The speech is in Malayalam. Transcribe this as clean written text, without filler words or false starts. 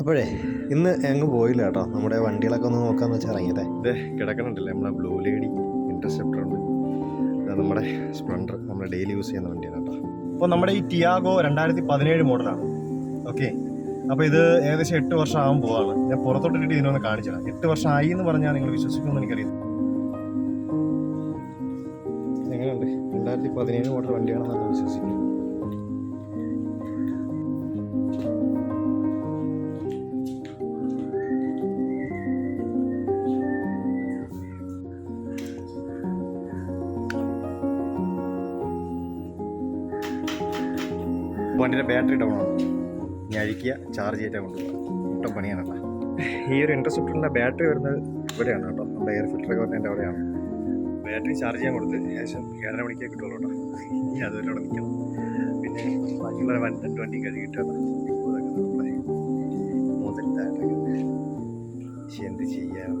അപ്പോഴേ ഇന്ന് എങ്ങ് പോയില്ല കേട്ടോ. നമ്മുടെ വണ്ടികളൊക്കെ ഒന്ന് നോക്കാമെന്ന് വെച്ചാൽ ഇറങ്ങിയതേ. ഇത് കിടക്കണുണ്ടല്ലേ, നമ്മളെ ബ്ലൂ ലേഡി ഇൻ്റർസെപ്റ്റർ ഉണ്ട്. നമ്മുടെ സ്പ്ലെൻഡർ, നമ്മൾ ഡെയിലി യൂസ് ചെയ്യുന്ന വണ്ടിയാണ് കേട്ടോ. അപ്പോൾ നമ്മുടെ ഈ ടിയാഗോ 2017 മോഡലാണ്. ഓക്കെ, അപ്പോൾ ഇത് ഏകദേശം 8 വർഷം ആകാൻ പോവാണ്. ഞാൻ പുറത്തോട്ടിട്ട് ഇതിനൊന്ന് കാണിച്ചതാണ്. 8 വർഷം ആയി എന്ന് പറഞ്ഞാൽ നിങ്ങൾ വിശ്വസിക്കുമെന്ന് എനിക്കറിയാം. എങ്ങനെയുണ്ട്? 2017 മോഡൽ വണ്ടിയാണെന്നാണ് വിശ്വസിക്കുന്നത്. വണ്ടിയുടെ ബാറ്ററി ഡൗൺ ആണ്. ഇനി അഴിക്കുക, ചാർജ് ചെയ്തിട്ട് കൊണ്ടുപോകുക. ഒട്ടും പണിയാണ് കേട്ടോ. ഈ ഒരു ഇൻ്റർസെപ്റ്ററിൻ്റെ ബാറ്ററി വരുന്നത് ഇവിടെയാണ് കേട്ടോ. നമ്മുടെ എയർ ഫിൽറ്ററൊക്കെ വരുന്നതിൻ്റെ അവിടെയാണ്. ബാറ്ററി ചാർജ് ചെയ്യാൻ കൊടുത്ത് ഏകദേശം 7:30 മണിക്കേ കിട്ടുള്ളൂ കേട്ടോ. ഇനി അതുവരെ അവിടെ നിൽക്കണം. പിന്നെ ബാക്കിയുള്ള വണ്ടി കഴുകിയിട്ട് നമ്മുടെ മുതലായിട്ടൊക്കെ എന്ത് ചെയ്യാൻ